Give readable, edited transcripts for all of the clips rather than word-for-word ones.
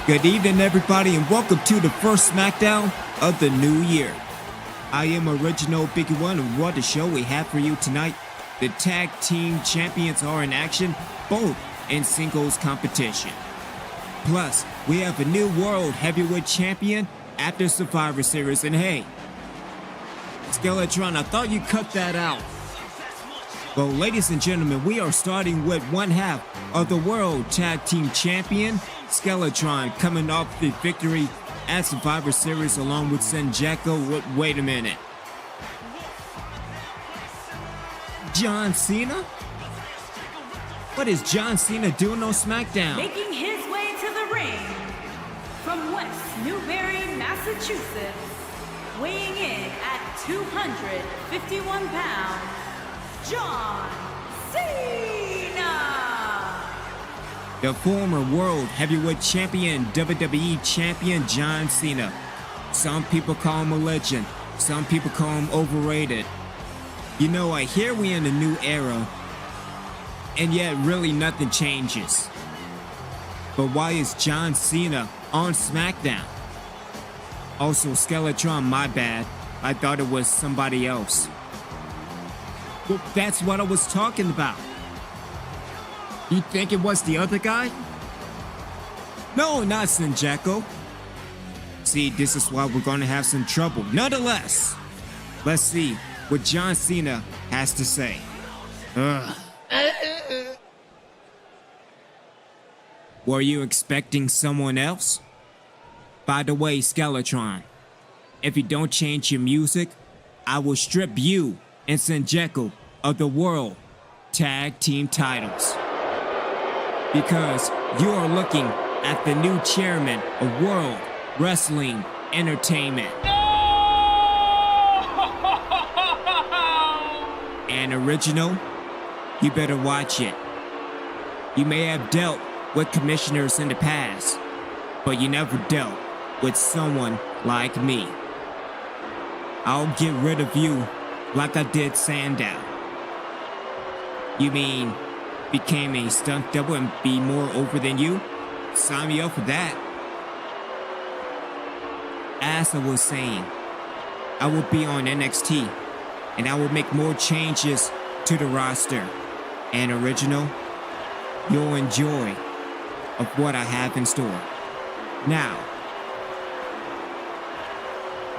Good evening, everybody, and welcome to the first Smackdown of the new year. I am Original OB1, and what a show we have for you tonight. The tag team champions are in action, both in singles competition. Plus, we have a new world heavyweight champion after Survivor Series, and hey, Skeletron, I thought you cut that out. Well, ladies and gentlemen, we are starting with one half of the World Tag Team Champion, Skeletron, coming off the victory at Survivor Series along with Senjeko. Wait a minute. John Cena? What is John Cena doing on Smackdown? Making his way to the ring from West Newbury, Massachusetts, weighing in at 251 pounds, John Cena! The former World Heavyweight Champion, WWE Champion John Cena. Some people call him a legend. Some people call him overrated. You know, I hear we in a new era, and yet really nothing changes. But why is John Cena on SmackDown? Also, Skeletron, my bad. I thought it was somebody else. Well, that's what I was talking about. You think it was the other guy? No, not Senjeko. See, this is why we're gonna have some trouble. Nonetheless, let's see what John Cena has to say. Were you expecting someone else? By the way, Skeletron, if you don't change your music, I will strip you and Senjeko of the World Tag Team titles. Because you are looking at the new chairman of World Wrestling Entertainment. And Original, you better watch it. You may have dealt with commissioners in the past, but you never dealt with someone like me. I'll get rid of you like I did Sandow. You mean became a stunt double and be more over than you? Sign me up for that. As I was saying, I will be on NXT, and I will make more changes to the roster. And Original, you'll enjoy of what I have in store. Now,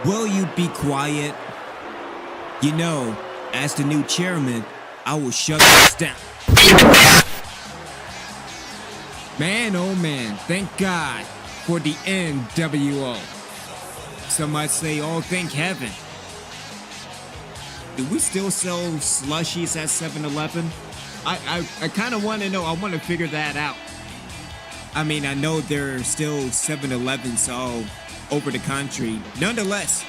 will you be quiet? You know, as the new chairman, I will shut this down. Man, oh man, thank God for the NWO. Some might say, oh, thank heaven. Do we still sell slushies at 7-Eleven? I kind of want to know. I want to figure that out. I mean, I know there are still 7-Elevens all over the country. Nonetheless,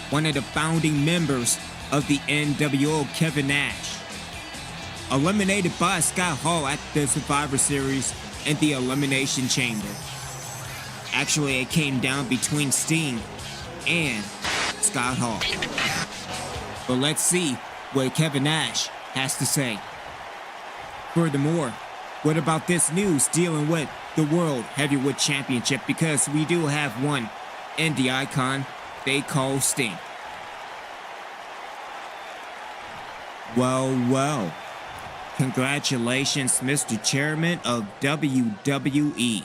one of the founding members of the NWO, Kevin Nash, eliminated by Scott Hall at the Survivor Series in the Elimination Chamber. Actually, it came down between Sting and Scott Hall. But let's see what Kevin Nash has to say. Furthermore, what about this news dealing with the World Heavyweight Championship? Because we do have one indie icon they call Sting. Well. Congratulations, Mr. Chairman of WWE.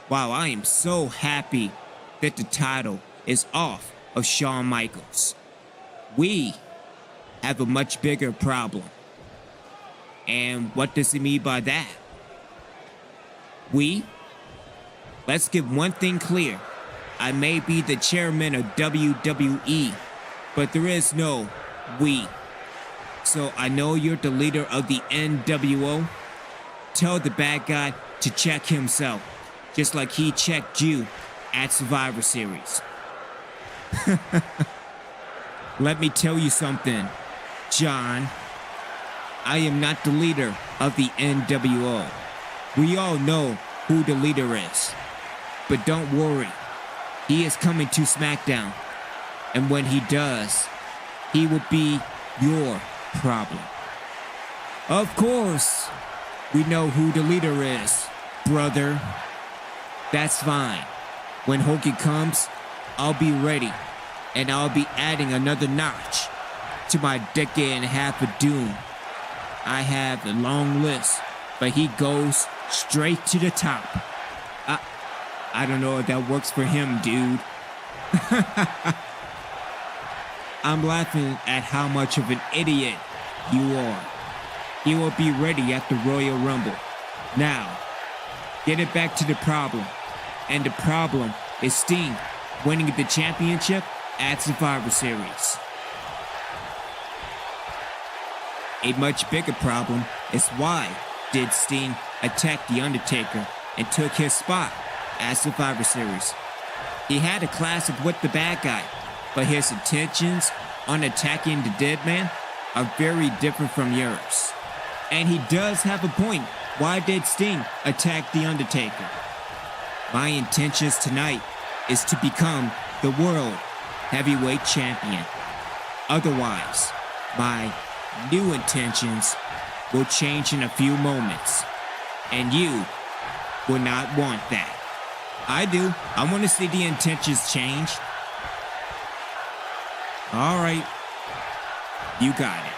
Wow, I am so happy that the title is off of Shawn Michaels. We have a much bigger problem. And what does he mean by that? Let's get one thing clear. I may be the chairman of WWE, but there is no we. So I know you're the leader of the NWO. Tell the bad guy to check himself, just like he checked you at Survivor Series. Let me tell you something, John. I am not the leader of the NWO. We all know who the leader is. But don't worry, he is coming to SmackDown. And when he does, he will be your problem. Of course, we know who the leader is, brother. That's fine. When Hogan comes, I'll be ready, and I'll be adding another notch to my decade and a half of doom. I have a long list, but he goes straight to the top. I don't know if that works for him, dude. I'm laughing at how much of an idiot you are. He will be ready at the Royal Rumble. Now, get it back to the problem. And the problem is Sting winning the championship at Survivor Series. A much bigger problem is why did Sting attack The Undertaker and took his spot at Survivor Series. He had a classic with the bad guy, but his intentions on attacking the dead man are very different from yours. And he does have a point. Why did Sting attack The Undertaker? My intentions tonight is to become the World Heavyweight Champion. Otherwise, my new intentions will change in a few moments. And you will not want that. I do. I want to see the intentions change. All right. You got it.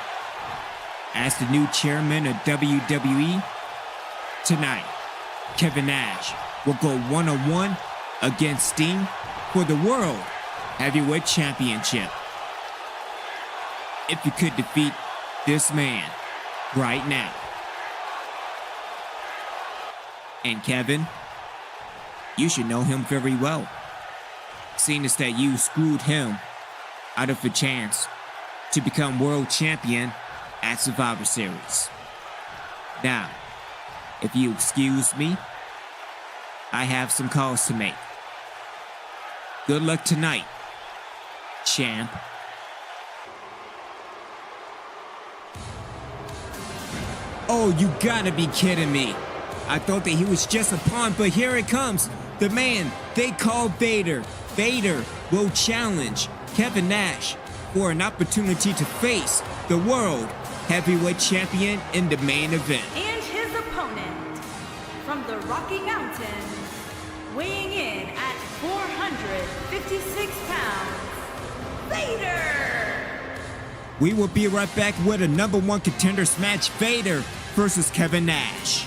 As the new chairman of WWE, tonight, Kevin Nash will go one-on-one against Sting for the World Heavyweight Championship. If you could defeat this man right now. And Kevin, you should know him very well, seeing as that you screwed him out of a chance to become world champion at Survivor Series. Now, if you excuse me, I have some calls to make. Good luck tonight, champ. Oh, you gotta be kidding me. I thought that he was just a pawn, but here it comes. The man they call Vader. Vader will challenge Kevin Nash for an opportunity to face the World Heavyweight Champion in the main event. And his opponent, from the Rocky Mountains, weighing in at 456 pounds, Vader! We will be right back with a number one contenders match, Vader versus Kevin Nash.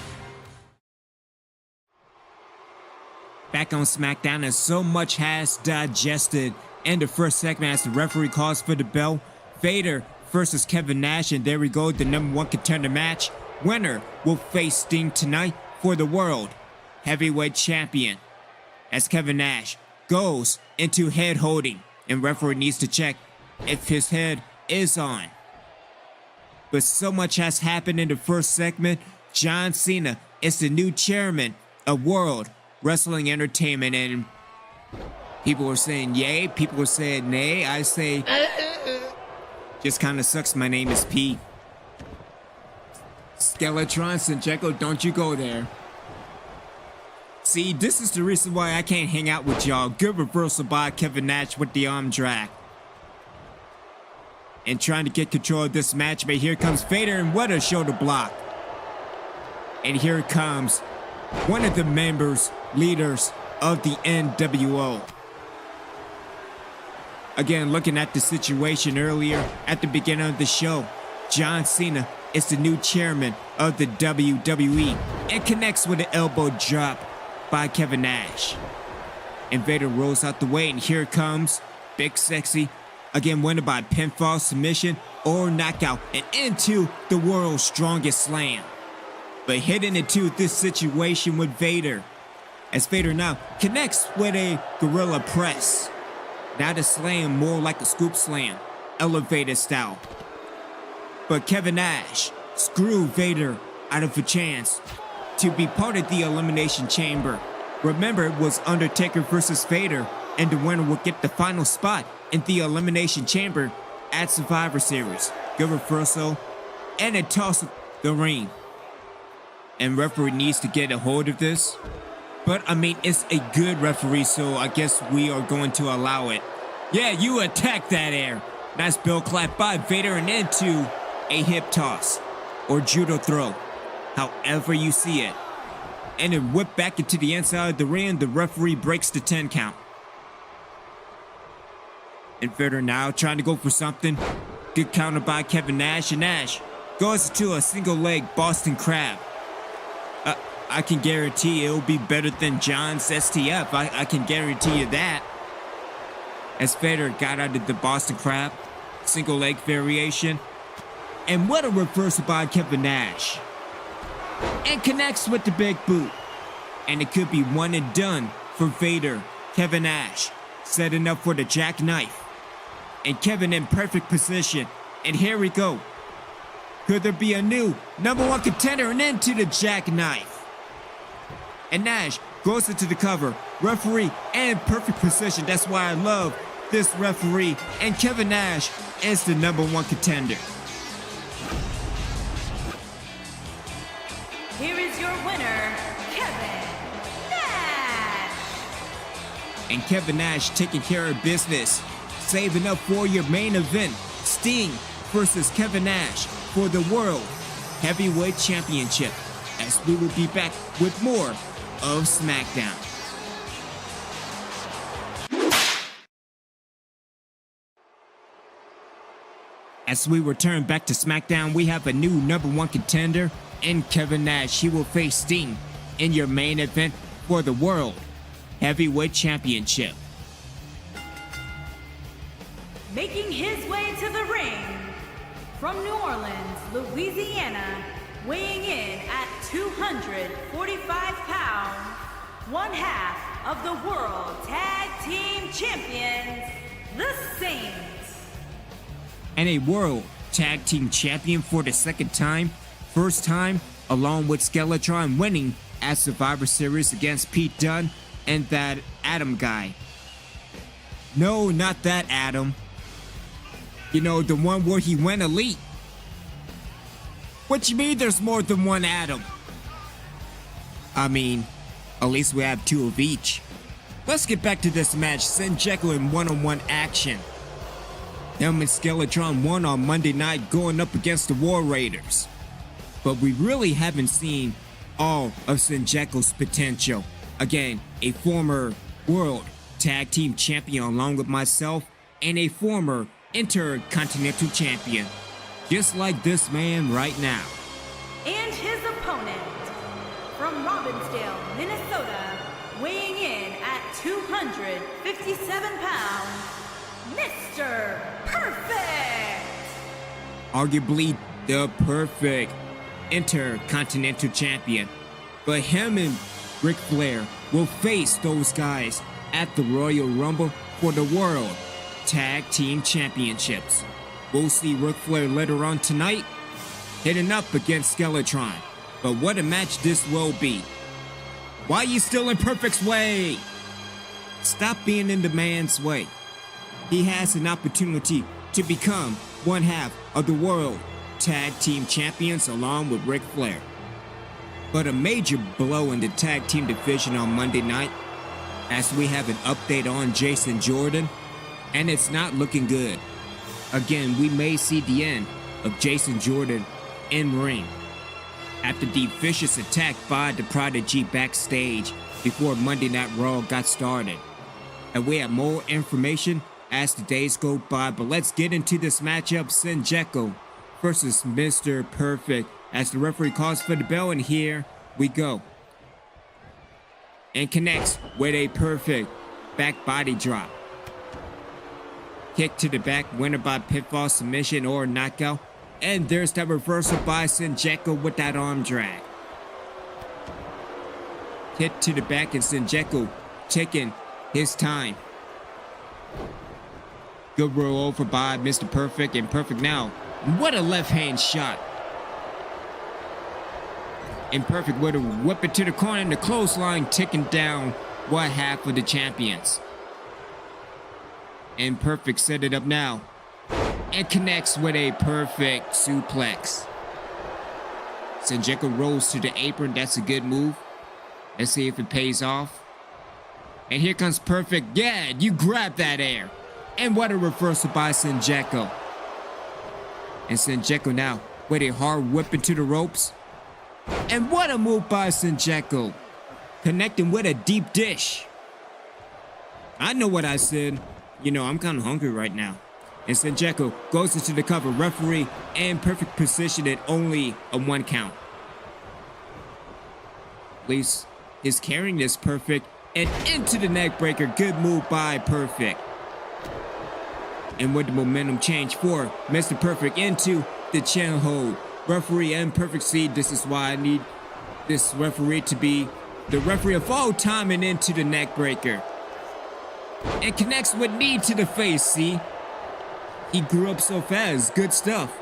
Back on Smackdown, and so much has digested in the first segment as the referee calls for the bell. Vader versus Kevin Nash, and there we go, the number one contender match. Winner will face Sting tonight for the World Heavyweight Champion, as Kevin Nash goes into head holding, and referee needs to check if his head is on. But so much has happened in the first segment. John Cena is the new chairman of World Wrestling Entertainment, and people were saying yay, people were saying nay. I say, just kind of sucks. My name is Pete. Skeletron Sinjeko, don't you go there. See, this is the reason why I can't hang out with y'all. Good reversal by Kevin Nash with the arm drag. And trying to get control of this match, but here comes Vader, and what a shoulder block. And here comes one of the members, leaders of the NWO. Again, looking at the situation earlier at the beginning of the show, John Cena is the new chairman of the WWE and connects with an elbow drop by Kevin Nash. And Vader rolls out the way, and here comes Big Sexy, again winning by pinfall, submission, or knockout, and into the world's strongest slam. But hitting into this situation with Vader, as Vader now connects with a gorilla press. Now the slam more like a scoop slam, elevated style. But Kevin Nash screwed Vader out of a chance to be part of the Elimination Chamber. Remember, it was Undertaker versus Vader, and the winner would get the final spot in the Elimination Chamber at Survivor Series. Good reversal, and a toss of the ring. And referee needs to get a hold of this. But, I mean, it's a good referee, so I guess we are going to allow it. Yeah, you attack that air. Nice bill clap by Vader and into a hip toss or judo throw, however you see it. and then whip back into the inside of the ring. The referee breaks the 10 count. And Vader now trying to go for something. Good counter by Kevin Nash, and Nash goes to a single leg Boston Crab. I can guarantee it'll be better than John's STF. I can guarantee you that. As Vader got out of the Boston Crab, single leg variation. And what a reversal by Kevin Nash. And connects with the big boot. And it could be one and done for Vader. Kevin Nash setting up for the jackknife. And Kevin in perfect position. And here we go. Could there be a new #1 contender and into the jackknife? And Nash goes into the cover. Referee in perfect position. That's why I love this referee. And Kevin Nash is the #1 contender. Here is your winner, Kevin Nash. And Kevin Nash taking care of business. Saving up for your main event. Sting versus Kevin Nash for the World Heavyweight Championship. As we will be back with more of Smackdown. As we return back to Smackdown, we have a new #1 contender in Kevin Nash. He will face Sting in your main event for the World Heavyweight Championship. Making his way to the ring from New Orleans, Louisiana, weighing in at 245 pounds, one half of the World Tag Team Champions, the Saints. And a World Tag Team Champion for the second time. First time, along with Skeletron winning at Survivor Series against Pete Dunne and that Adam guy. No, not that Adam. You know, the one where he went elite. What you mean there's more than one Adam? I mean, at least we have two of each. Let's get back to this match. Sinjeko in one-on-one action. Him and Skeletron won on Monday night going up against the War Raiders. But we really haven't seen all of Sinjeko's potential. Again, a former World Tag Team Champion along with myself and a former Intercontinental Champion. Just like this man right now. And his opponent, from Robbinsdale, Minnesota, weighing in at 257 pounds, Mr. Perfect! Arguably the perfect Intercontinental Champion. But him and Ric Flair will face those guys at the Royal Rumble for the World Tag Team Championships. We'll see Ric Flair later on tonight, hitting up against Skeletron. But what a match this will be. Why you still in Perfect's way? Stop being in the man's way. He has an opportunity to become one half of the World Tag Team Champions along with Ric Flair. But a major blow in the tag team division on Monday night, as we have an update on Jason Jordan, and it's not looking good. Again, we may see the end of Jason Jordan in ring after the vicious attack by the Prodigy backstage before Monday Night Raw got started. And we have more information as the days go by, but let's get into this matchup. Sinjeko versus Mr. Perfect as the referee calls for the bell, and here we go. And connects with a perfect back body drop. Kick to the back, winner by pinfall, submission, or knockout. And there's that reversal by Sinjeko with that arm drag. Hit to the back, and Sinjeko taking his time. Good roll over by Mr. Perfect, and Perfect now. What a left hand shot. And Perfect with a whip it to the corner, and the clothesline ticking down one half of the champions. And Perfect set it up now. And connects with a perfect suplex. Sinjeko rolls to the apron. That's a good move. Let's see if it pays off. And here comes Perfect. Yeah, you grab that air. And what a reversal by Sinjeko. And Sinjeko now with a hard whip into the ropes. And what a move by Sinjeko. connecting with a deep dish. I know what I said. You know, I'm kind of hungry right now. And Sanjeko goes into the cover. Referee in perfect position at only a 1 count. At least his carrying is perfect. And into the neck breaker. Good move by Perfect. And with the momentum change for Mr. Perfect into the chin hold. Referee in perfect seat. This is why I need this referee to be the referee of all time, and into the neck breaker. And connects with knee to the face, see? He grew up so fast. Good stuff.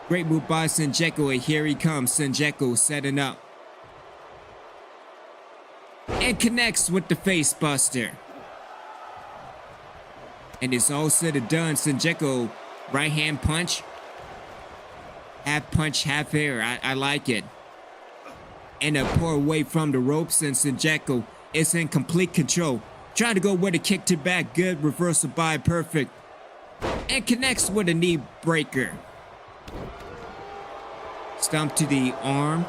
Great move by Sanjeko, and here he comes. Sanjeko setting up. And connects with the face buster. And it's all said and done. Sanjeko, right hand punch. Half punch, half air. I like it. And a pour away from the ropes, and Sanjeko is in complete control. Trying to go with a kick to back. Good reversal by Perfect. And connects with a knee breaker. Stomp to the arm.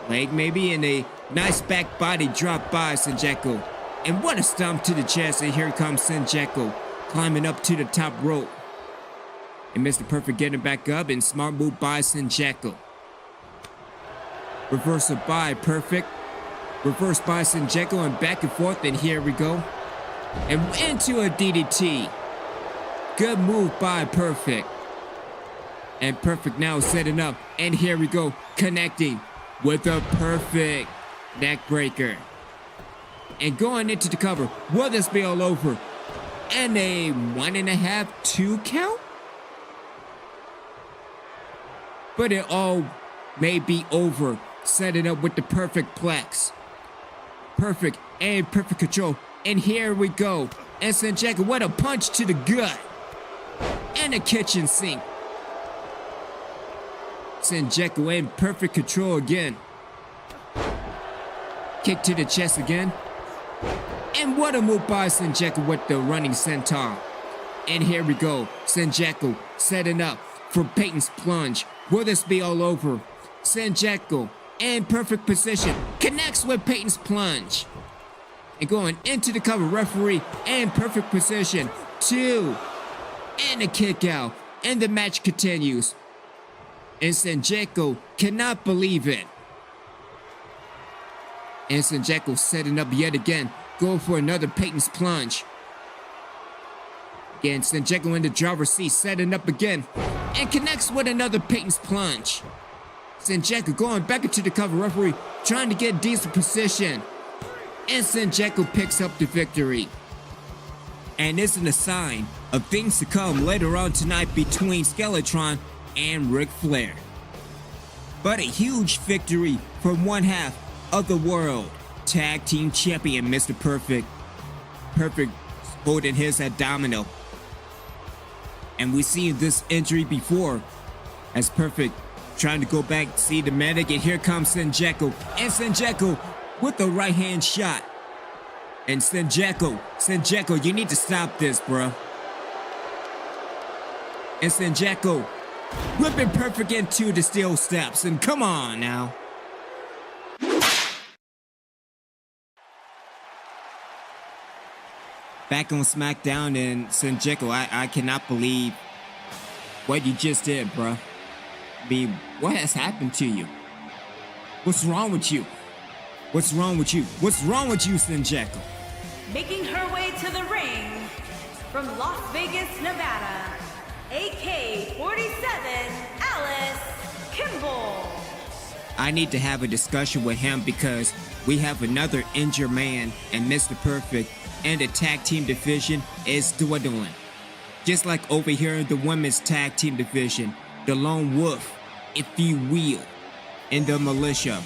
Leg maybe. And a nice back body drop by Sanjeko. And what a stomp to the chest. And here comes Sanjeko climbing up to the top rope. And Mr. Perfect getting back up. And smart move by Sanjeko. Reversal by Perfect. Reverse by Sanjeko, and back and forth, and here we go. And into a DDT. Good move by Perfect. And Perfect now setting up, and here we go. Connecting with a perfect neck breaker. And going into the cover. Will this be all over? And a 1.5, 2 count? But it all may be over. Setting up with the perfect plex. Perfect and perfect control. And here we go. And Sanjeko, what a punch to the gut. And a kitchen sink. Sanjeko in perfect control again. Kick to the chest again. And what a move by Sanjeko with the running centaur. And here we go. Sanjeko setting up for Peyton's plunge. Will this be all over? Sanjeko in perfect position. Connects with Peyton's plunge. And going into the cover. Referee in perfect position. 2. And a kick out. And the match continues. And Sanjeko cannot believe it. And Sanjeko setting up yet again. Going for another Peyton's plunge. Again, Sanjeko in the driver's seat. Setting up again. And connects with another Peyton's plunge. Sanjeko going back into the cover. Referee trying to get decent position. And Sanjeko picks up the victory. And isn't a sign of things to come later on tonight between Skeletron and Ric Flair. But a huge victory for one half of the World Tag Team Champion, Mr. Perfect. Perfect holding his abdominal. And we've seen this injury before as Perfect trying to go back, see the medic, and here comes Sanjeko. And Sanjeko with the right hand shot. And Sanjeko, you need to stop this, bro. And Sanjeko whipping Perfect into the steel steps. And come on now. Back on Smackdown, and Sanjeko, I cannot believe what you just did, bro. I mean, what has happened to you? What's wrong with you? What's wrong with you? What's wrong with you, Sanjeko? Making her way to the ring from Las Vegas, Nevada, AK-47, Alice Kimball. I need to have a discussion with him because we have another injured man, and Mr. Perfect and the tag team division is dwindling. Just like over here in the women's tag team division, the lone wolf, if you will, in the militia,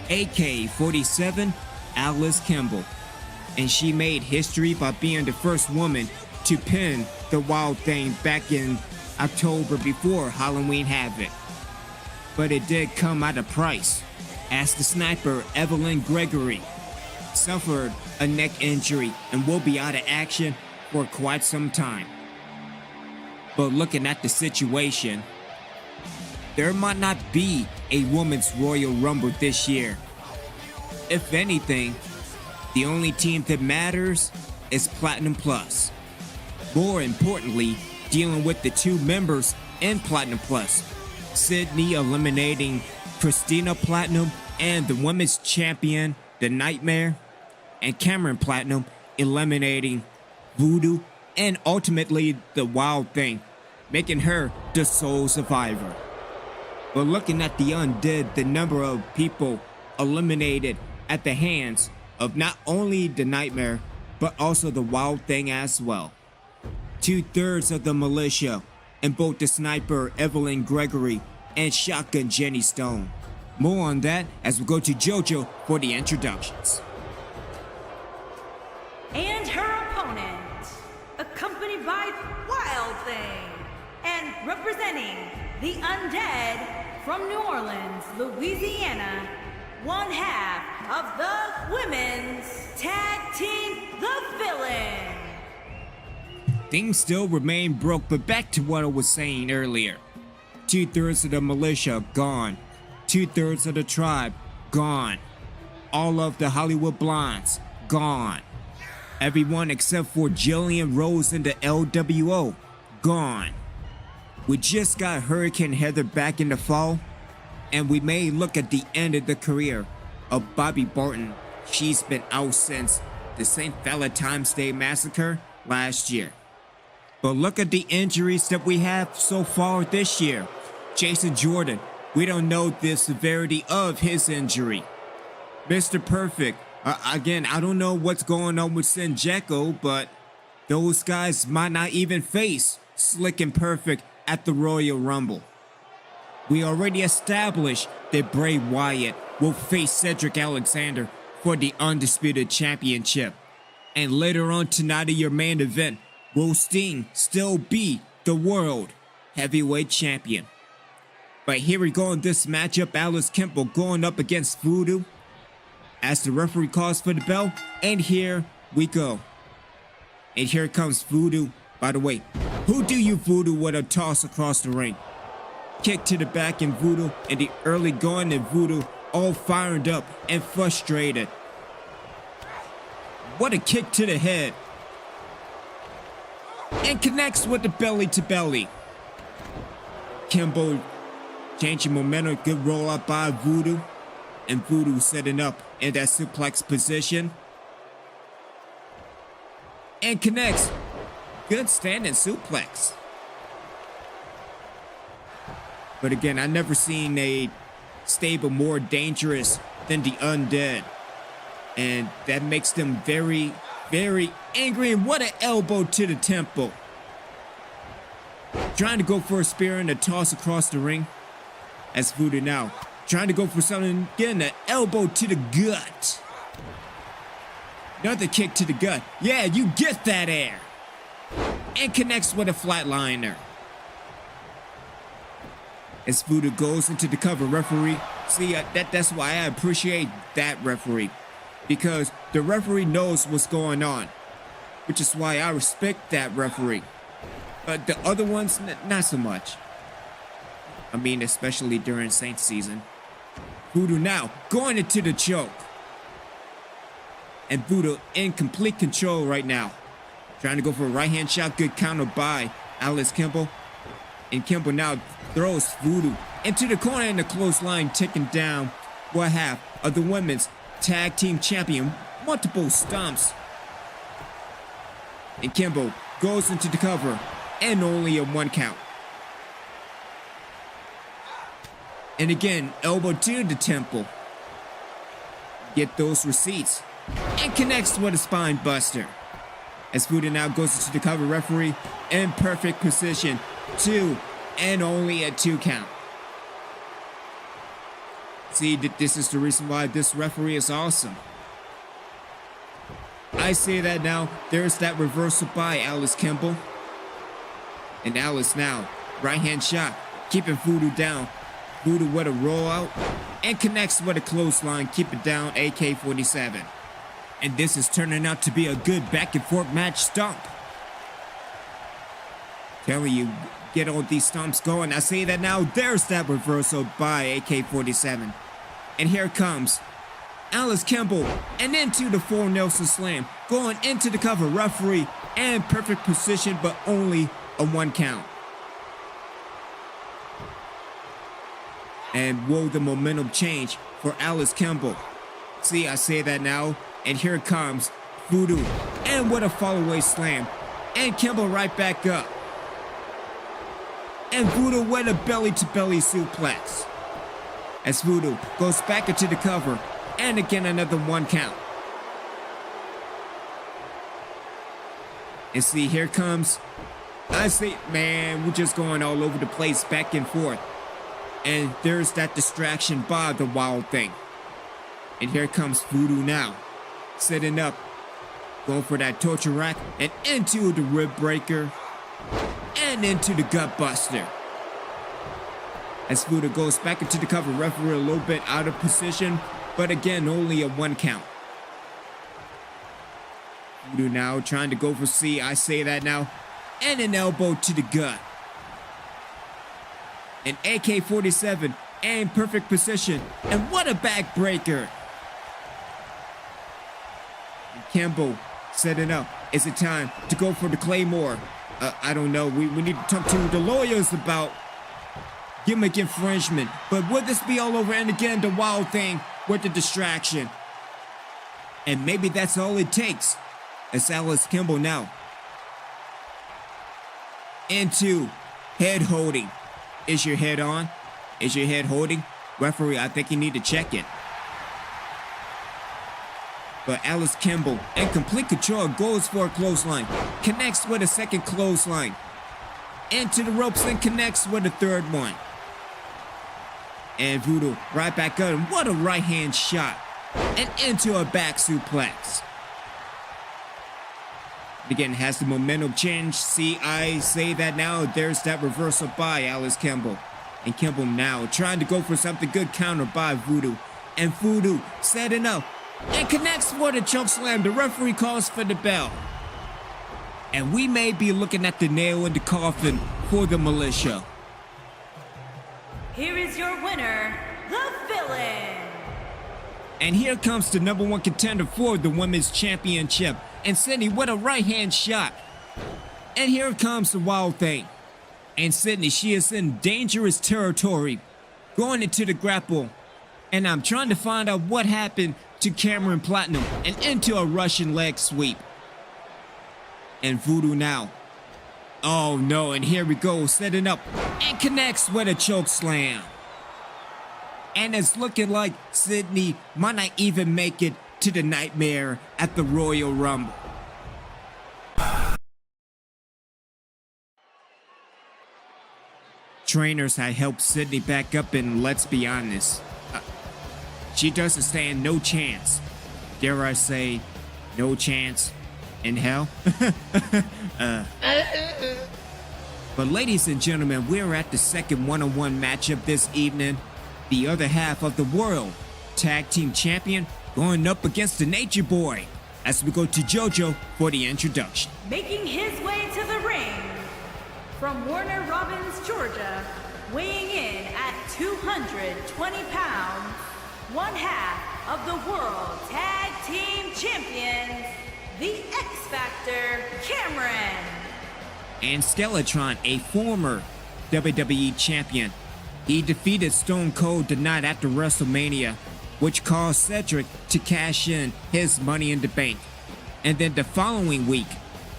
AK-47, Alice Kimball. And she made history by being the first woman to pin the Wild Thing back in October before Halloween Havoc. But it did come at a price, as the sniper Evelyn Gregory suffered a neck injury and will be out of action for quite some time. But looking at the situation, there might not be a women's Royal Rumble this year. If anything, the only team that matters is Platinum Plus. More importantly, dealing with the two members in Platinum Plus, Sydney eliminating Christina Platinum and the women's champion, The Nightmare, and Cameron Platinum eliminating Voodoo and ultimately the Wild Thing, making her the sole survivor. But looking at the Undead, the number of people eliminated at the hands of not only the Nightmare, but also the Wild Thing as well. 2/3 of the militia, and both the sniper Evelyn Gregory and shotgun Jenny Stone. More on that as we go to JoJo for the introductions. And her opponent, accompanied by Wild Thing, and representing the Undead from New Orleans, Louisiana, one half of the Women's Tag Team The Villain. Things still remain broke, but back to what I was saying earlier. 2/3 of the militia gone. 2/3 of the tribe gone. All of the Hollywood Blondes gone. Everyone except for Jillian Rose and the LWO gone. We just got Hurricane Heather back in the fall, and we may look at the end of the career of Bobby Barton. She's been out since the St. Valentine's Day Massacre last year. But look at the injuries that we have so far this year. Jason Jordan, we don't know the severity of his injury. Mr. Perfect, again, I don't know what's going on with Sinjeko, but those guys might not even face Slick and Perfect at the Royal Rumble. We already established that Bray Wyatt will face Cedric Alexander for the Undisputed Championship. And later on tonight in your main event, will Sting still be the World Heavyweight Champion? But here we go in this matchup, Alice Kimball going up against Voodoo as the referee calls for the bell, and here we go. And here comes Voodoo. By the way, who do you Voodoo with a toss across the ring? Kick to the back in Voodoo, and the early going in Voodoo all fired up and frustrated. What a kick to the head. And connects with the belly to belly. Kimball changing momentum, good roll up by Voodoo. And Voodoo setting up in that suplex position. And connects. Good standing suplex. But again, I've never seen a stable more dangerous than the Undead. And that makes them very, very angry. And what an elbow to the temple. Trying to go for a spear and a toss across the ring. As Voodoo now trying to go for something, getting an elbow to the gut. Another kick to the gut. Yeah, you get that air. And connects with a flatliner. As Voodoo goes into the cover, referee. See, that's why I appreciate that referee. Because the referee knows what's going on. Which is why I respect that referee. But the other ones, not so much. I mean, especially during Saints season. Voodoo now going into the choke. And Voodoo in complete control right now. Trying to go for a right hand shot. Good counter by Alice Kimball. And Kimball now throws Voodoo into the corner, and the clothesline ticking down one half of the women's tag team champion. Multiple stomps. And Kimball goes into the cover and only a 1 count. And again, elbow to the temple. Get those receipts. And connects with a spine buster. As Voodoo now goes into the cover, referee in perfect position. 2 and only a 2 count. See, this is the reason why this referee is awesome. I say that now. There's that reversal by Alice Kimball. And Alice now, right hand shot, keeping Voodoo down. Voodoo with a rollout and connects with a clothesline, keep it down, AK-47. And this is turning out to be a good back and forth match stomp. Telling you, get all these stomps going. I say that now. There's that reversal by AK-47. And here comes Alice Campbell, and into the 4 Nelson Slam, going into the cover. Referee in perfect position, but only a 1 count. And will the momentum change for Alice Campbell? See, I say that now, and here comes Voodoo, and what a follow-away slam, and Campbell right back up. And Voodoo with a belly-to-belly suplex. As Voodoo goes back into the cover, and again another 1 count. And see, here comes, I say, man, we're just going all over the place, back and forth. And there's that distraction by the Wild Thing. And here comes Voodoo now, setting up, going for that torture rack, and into the rib breaker, and into the gut buster. As Voodoo goes back into the cover, referee a little bit out of position, but again, only a 1 count. Voodoo now trying to go for C, I say that now, and an elbow to the gut. An AK-47 in perfect position, and what a backbreaker. And Campbell setting up. Is it time to go for the Claymore? I don't know. We need to talk to the lawyers about gimmick infringement. But would this be all over? And again, the Wild Thing with the distraction. And maybe that's all it takes. It's Alice Campbell now. Into head holding. Is your head on? Is your head holding? Referee, I think you need to check it. But Alice Campbell, in complete control, goes for a clothesline. Connects with a second clothesline. Into the ropes and connects with a third one. And Voodoo right back up. And what a right hand shot. And into a back suplex. Again, has the momentum changed? See, I say that now. There's that reversal by Alice Campbell. And Campbell now trying to go for something good, counter by Voodoo. And Voodoo setting up and connects with a choke slam. The referee calls for the bell. And we may be looking at the nail in the coffin for the militia. Here is your winner, the Villain. And here comes the #1 contender for the Women's Championship. And Sydney with a right hand shot. And here comes the Wild Thing. And Sydney, she is in dangerous territory. Going into the grapple. And I'm trying to find out what happened to Cameron Platinum. And into a Russian leg sweep. And Voodoo now. Oh no, and here we go, setting up. And connects with a choke slam. And it's looking like Sydney might not even make it to the Nightmare at the Royal Rumble. Trainers had helped Sydney back up, and let's be honest, she doesn't stand no chance. Dare I say, no chance in hell? But ladies and gentlemen, we're at the second one-on-one matchup this evening. The other half of the World Tag Team Champion going up against the Nature Boy, as we go to JoJo for the introduction. Making his way to the ring from Warner Robins, Georgia, weighing in at 220 pounds, one half of the World Tag Team Champions, the X Factor, Cameron. And Skeletron, a former WWE champion. He defeated Stone Cold the night after WrestleMania, which caused Cedric to cash in his Money in the Bank. And then the following week,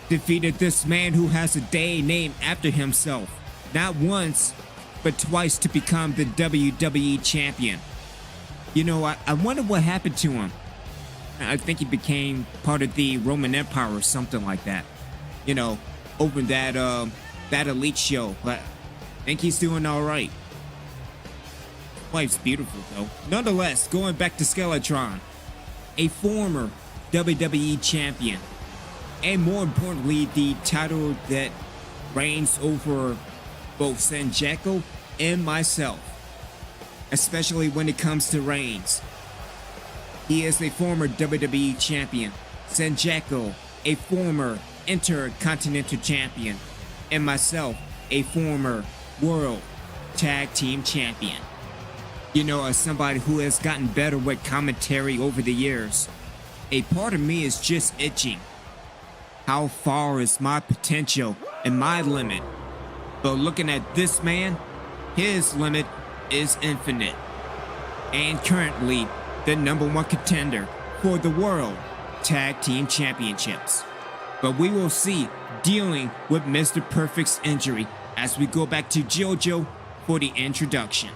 defeated this man who has a day named after himself, not once, but twice, to become the WWE champion. You know, I wonder what happened to him. I think he became part of the Roman Empire or something like that. You know, over that Elite show. But I think he's doing all right. Wife's beautiful though. Nonetheless, going back to Skeletron, a former WWE champion, and more importantly, the title that reigns over both Sanjeko and myself, especially when it comes to reigns. He is a former WWE champion, Sanjeko, a former Intercontinental champion, and myself, a former World Tag Team champion. As somebody who has gotten better with commentary over the years, a part of me is just itching. How far is my potential and my limit? But looking at this man, his limit is infinite. And currently, the #1 contender for the World Tag Team Championships. But we will see, dealing with Mr. Perfect's injury as we go back to JoJo for the introduction.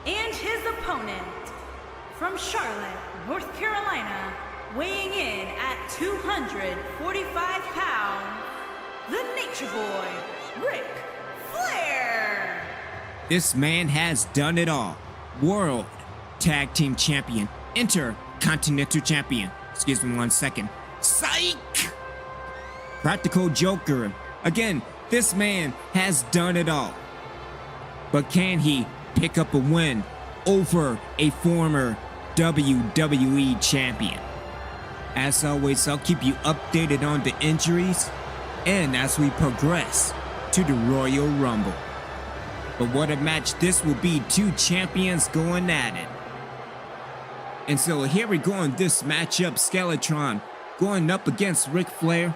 And his opponent, from Charlotte, North Carolina, weighing in at 245 pounds, the Nature Boy, Ric Flair. This man has done it all. World Tag Team Champion, Intercontinental Champion. Excuse me 1 second. Psych! Practical Joker. Again, this man has done it all. But can he pick up a win over a former WWE champion? As always, I'll keep you updated on the injuries and as we progress to the Royal Rumble. But what a match this will be, two champions going at it. And so here we go on this matchup, Skeletron going up against Ric Flair.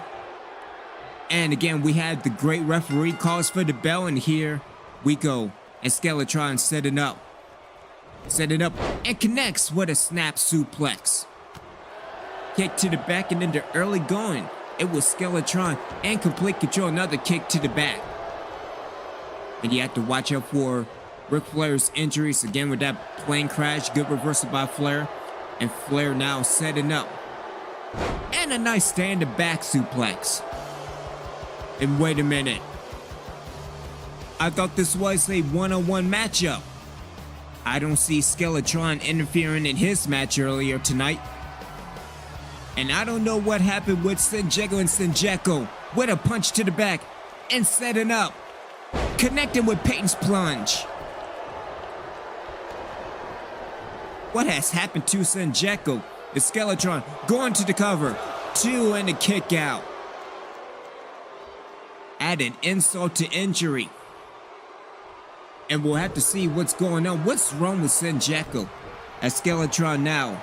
And again, we had the great referee calls for the bell, and here we go. And Skeletron setting up and connects with a snap suplex. Kick to the back, and then the early going. It was Skeletron and complete control, another kick to the back. And you have to watch out for Ric Flair's injuries again with that plane crash. Good reversal by Flair. And Flair now setting up. And a nice standing back suplex. And wait a minute. I thought this was a one-on-one matchup. I don't see Skeletron interfering in his match earlier tonight. And I don't know what happened with Senjeko and Senjeko with a punch to the back and setting up. Connecting with Peyton's plunge. What has happened to Senjeko? The Skeletron going to the cover. 2 and a kick out. Add an insult to injury. And we'll have to see what's going on. What's wrong with Senjeko? As Skeletron now.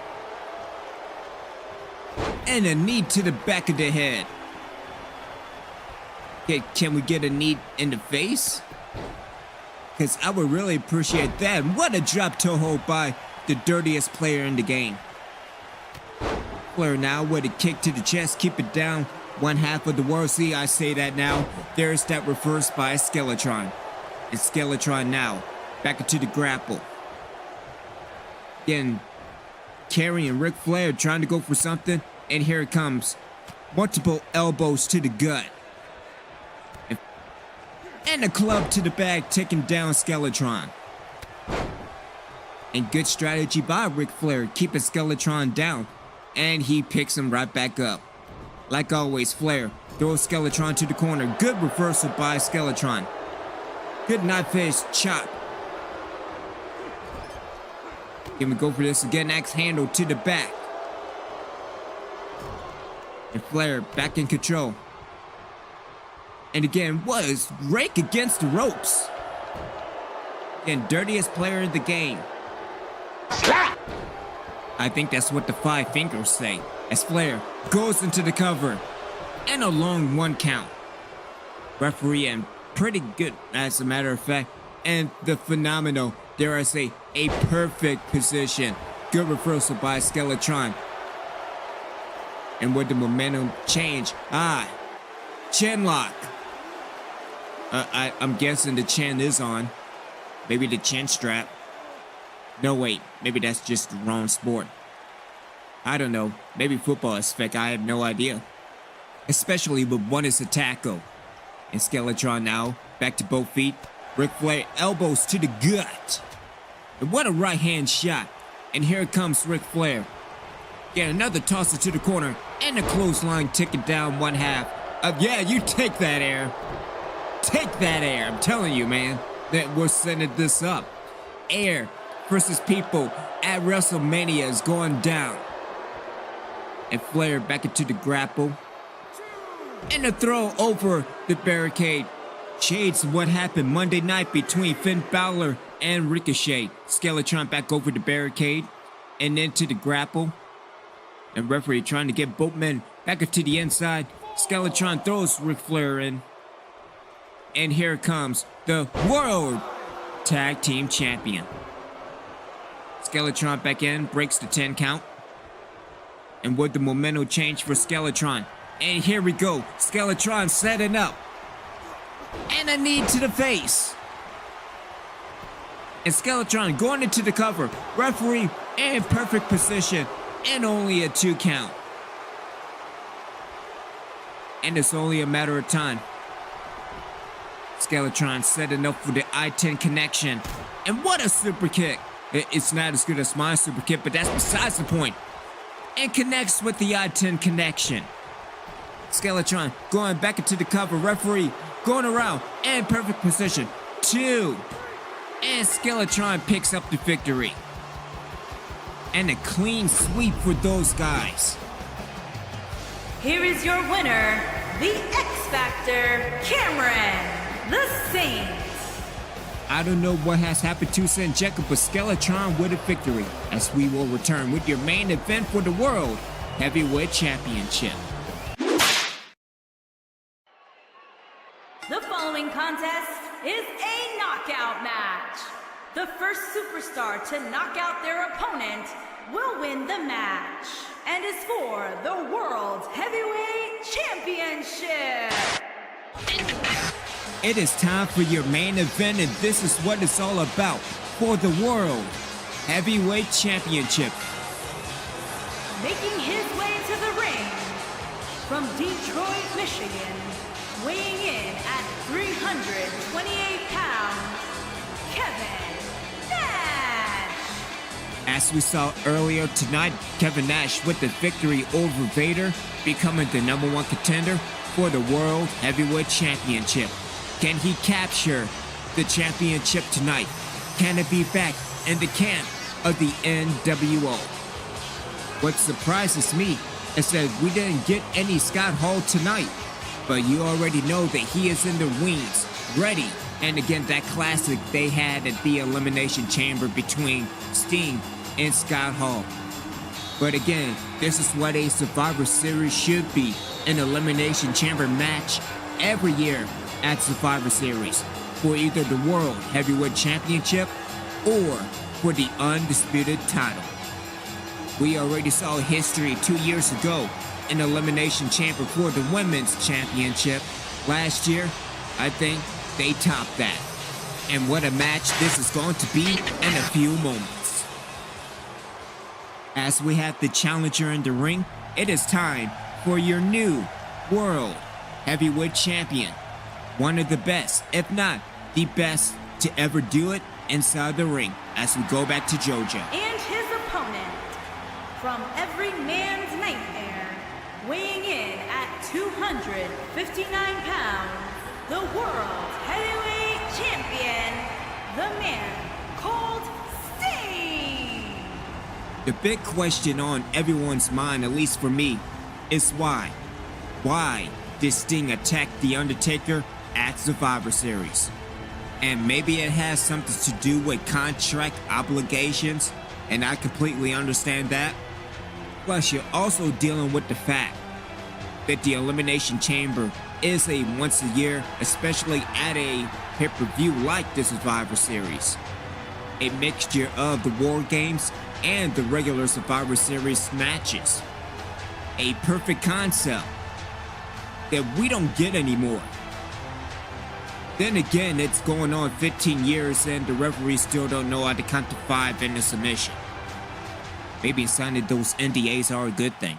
And a knee to the back of the head. Okay, can we get a knee in the face? Because I would really appreciate that. What a drop toe hold by the dirtiest player in the game. Flair now with a kick to the chest. Keep it down. 1/2 of the world. See, I say that now. There's that reverse by Skeletron. And Skeletron now back into the grapple. Again, carrying Ric Flair, trying to go for something. And here it comes. Multiple elbows to the gut. And a club to the back, taking down Skeletron. And good strategy by Ric Flair, keeping Skeletron down. And he picks him right back up. Like always, Flair throws Skeletron to the corner. Good reversal by Skeletron. Good knife edge chop. Can we go for this again? Axe handle to the back. And Flair back in control. And again, was rake against the ropes. And dirtiest player in the game. I think that's what the 5 fingers say. As Flair goes into the cover. And a long 1 count. Referee and pretty good, as a matter of fact. And the phenomenal, dare I say, a perfect position. Good reversal by Skeletron. And with the momentum change, chin lock. I'm guessing the chin is on. Maybe the chin strap. No, wait, maybe that's just the wrong sport. I don't know, maybe football is fake, I have no idea. Especially when one is a tackle. And Skeletron now, back to both feet. Ric Flair elbows to the gut. And what a right hand shot. And here comes Ric Flair. Get another tosser to the corner. And a clothesline ticking down 1/2. Yeah, you take that air. Take that air, I'm telling you, man. That we're setting this up. Air versus people at WrestleMania is going down. And Flair back into the grapple. And a throw over the barricade. Shades of what happened Monday night between Finn Balor and ricochet. Skeletron back over the barricade and into the grapple. And referee trying to get both men back up to the inside. Skeletron throws Ric Flair in. And here comes the World Tag Team Champion. Skeletron back in, breaks the 10 count. And with the momentum change for Skeletron. And here we go. Skeletron setting up. And a knee to the face. And Skeletron going into the cover. Referee in perfect position. And only a 2 count. And it's only a matter of time. Skeletron setting up for the I-10 connection. And what a super kick. It's not as good as my super kick, but that's besides the point. And connects with the I-10 connection. Skeletron going back into the cover. Referee going around in perfect position. 2. And Skeletron picks up the victory. And a clean sweep for those guys. Here is your winner, the X Factor, Cameron, the Saint. I don't know what has happened to Sanjeka, but Skeletron with a victory, as we will return with your main event for the World Heavyweight Championship. The following contest is a knockout match. The first superstar to knock out their opponent will win the match and is for the World Heavyweight Championship. It is time for your main event, and this is what it's all about for the World Heavyweight Championship. Making his way to the ring from Detroit, Michigan, weighing in at 328 pounds, Kevin Nash. As we saw earlier tonight, Kevin Nash with the victory over Vader, becoming the #1 contender for the World Heavyweight Championship. Can he capture the championship tonight? Can it be back in the camp of the NWO? What surprises me is that we didn't get any Scott Hall tonight, but you already know that he is in the wings, ready. And again, that classic they had at the Elimination Chamber between Sting and Scott Hall. But again, this is what a Survivor Series should be, an Elimination Chamber match every year at Survivor Series for either the World Heavyweight Championship or for the undisputed title. We already saw history 2 years ago in Elimination Chamber for the Women's Championship. Last year, I think they topped that. And what a match this is going to be in a few moments. As we have the challenger in the ring, it is time for your new World Heavyweight Champion. One of the best, if not the best, to ever do it inside the ring as we go back to Georgia. And his opponent, from every man's nightmare, weighing in at 259 pounds, the World Heavyweight Champion, the man called Sting. The big question on everyone's mind, at least for me, is why? Why did Sting attack The Undertaker at Survivor Series? And maybe it has something to do with contract obligations, and I completely understand that. Plus, you're also dealing with the fact that the Elimination Chamber is a once a year, especially at a pay-per-view like the Survivor Series. A mixture of the War Games and the regular Survivor Series matches. A perfect concept that we don't get anymore. Then again, it's going on 15 years and the referees still don't know how to count to 5 in a submission. Maybe signing those NDAs are a good thing.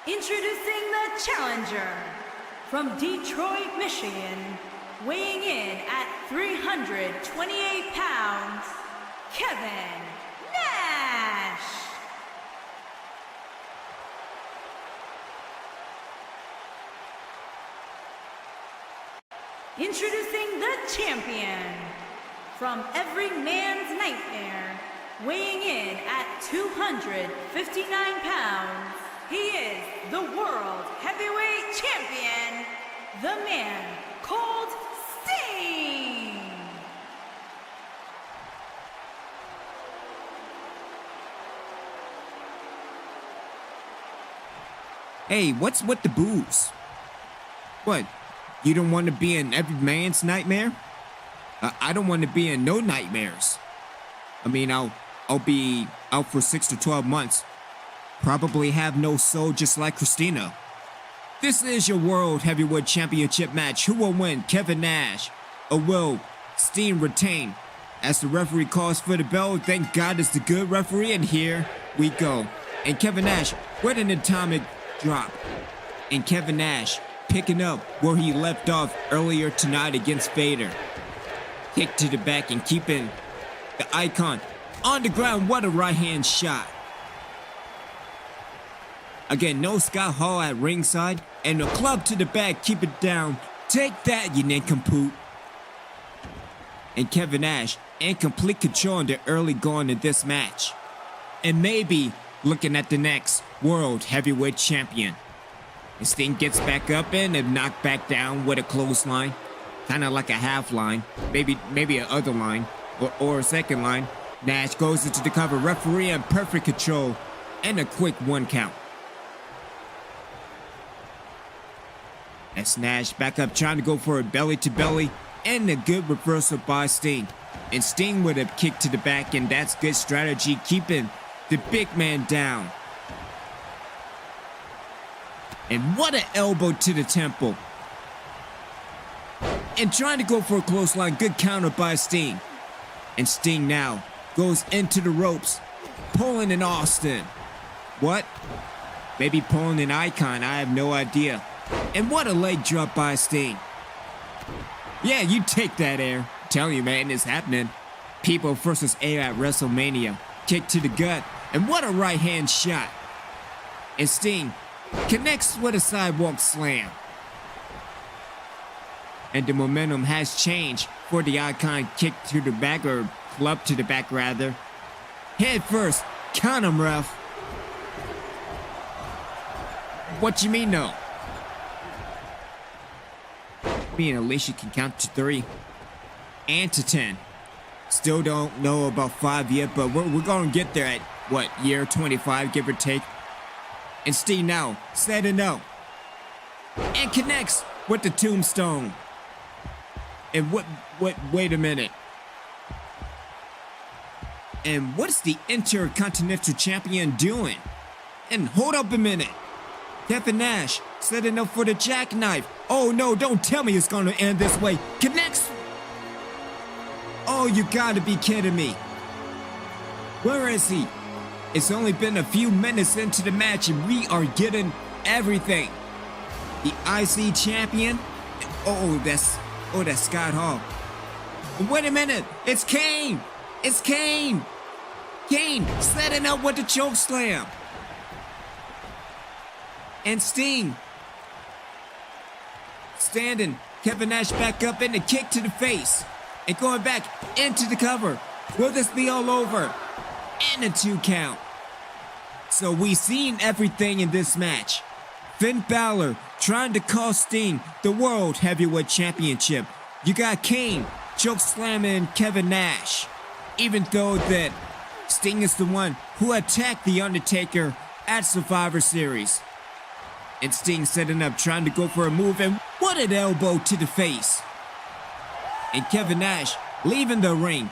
Introducing the challenger from Detroit, Michigan, weighing in at 328 pounds, Kevin Nash. Introducing the champion from every man's nightmare, weighing in at 259 pounds, he is the World Heavyweight Champion, the man called Sting! Hey, what's with the booze? What, you don't want to be in every man's nightmare? I don't want to be in no nightmares. I mean, I'll be out for 6 to 12 months. Probably have no soul just like Christina. This is your World Heavyweight Championship match. Who will win, Kevin Nash? Or will Sting retain? As the referee calls for the bell, thank God it's the good referee, and here we go. And Kevin Nash with an atomic drop. And Kevin Nash picking up where he left off earlier tonight against Vader. Kick to the back and keeping the icon on the ground. What a right hand shot. Again, no Scott Hall at ringside. And a club to the back, keep it down. Take that, you nincompoop. And Kevin Nash in complete control in the early going of this match. And maybe looking at the next World Heavyweight Champion. And Sting gets back up and knocked back down with a clothesline. Kind of like a half line, maybe an other line, or a second line. Nash goes into the cover, referee in perfect control, and a quick 1 count. As Nash back up trying to go for a belly to belly, and a good reversal by Sting. And Sting with a kick to the back, and that's good strategy, keeping the big man down. And what an elbow to the temple. And trying to go for a clothesline, good counter by Sting. And Sting now goes into the ropes, pulling an Austin. What? Maybe pulling an Icon, I have no idea. And what a leg drop by Sting. Yeah, you take that air. I'm telling you, man, it's happening. People versus air at WrestleMania. Kick to the gut, and what a right hand shot. And Sting connects with a sidewalk slam. And the momentum has changed for the Icon kick to the back, or club to the back rather. Head first, count him, ref. What you mean no? Me and Alicia can count to 3 and to 10. Still don't know about 5 yet, but we're gonna get there at what, year 25, give or take. And Sting now setting up and connects with the tombstone. And wait a minute. And what's the Intercontinental Champion doing? And hold up a minute. Kevin Nash setting up for the jackknife. Oh no, don't tell me it's gonna end this way. Connects. Oh, you gotta be kidding me. Where is he? It's only been a few minutes into the match and we are getting everything. The IC champion. Oh, that's Scott Hall. Wait a minute, it's Kane. It's Kane. Kane setting up with the choke slam. And Sting standing. Kevin Nash back up in the kick to the face. And going back into the cover. Will this be all over? And a 2 count. So we've seen everything in this match. Finn Balor trying to cost Sting the World Heavyweight Championship. You got Kane choke slamming Kevin Nash. Even though that Sting is the one who attacked The Undertaker at Survivor Series. And Sting setting up, trying to go for a move, and what an elbow to the face. And Kevin Nash leaving the ring.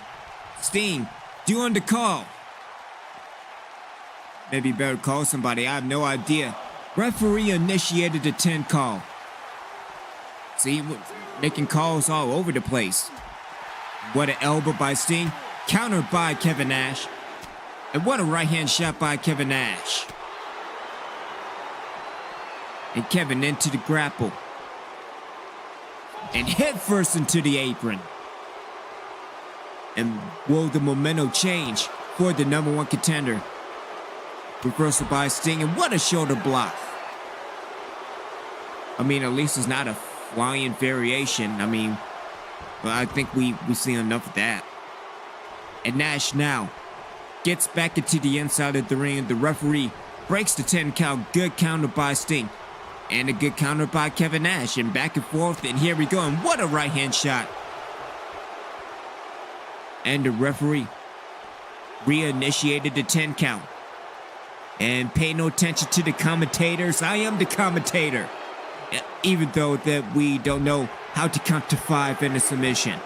Sting doing the call. Maybe better call somebody, I have no idea. Referee initiated the 10 call. See, making calls all over the place. What an elbow by Sting, countered by Kevin Nash. And what a right hand shot by Kevin Nash. And Kevin into the grapple. And head first into the apron. And will the momentum change for the #1 contender? Reversal by Sting, and what a shoulder block. I mean, at least it's not a flying variation. I mean, well, I think we see enough of that. And Nash now gets back into the inside of the ring. The referee breaks the 10 count. Good counter by Sting. And a good counter by Kevin Nash. And back and forth. And here we go. And what a right hand shot. And the referee reinitiated the 10 count. And pay no attention to the commentators. I am the commentator. Even though that we don't know how to count to 5 in a submission.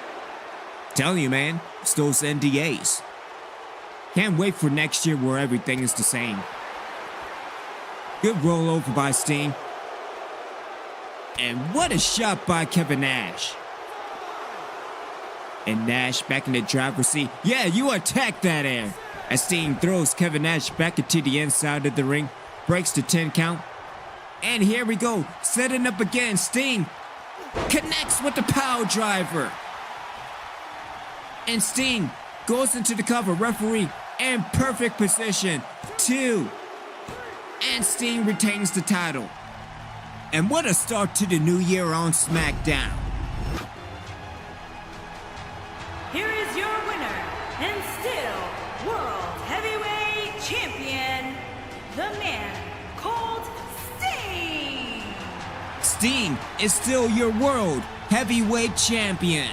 Tell you, man, it's those NDAs. Can't wait for next year where everything is the same. Good rollover by Sting. And what a shot by Kevin Nash. And Nash back in the driver's seat. Yeah, you attack that air. As Sting throws Kevin Nash back into the inside of the ring. Breaks the 10 count. And here we go. Setting up again. Sting connects with the power driver. And Sting goes into the cover. Referee in perfect position. 2. And Sting retains the title. And what a start to the new year on Smackdown. Here is your winner, and still World Heavyweight Champion, the man called Sting. Sting is still your World Heavyweight Champion.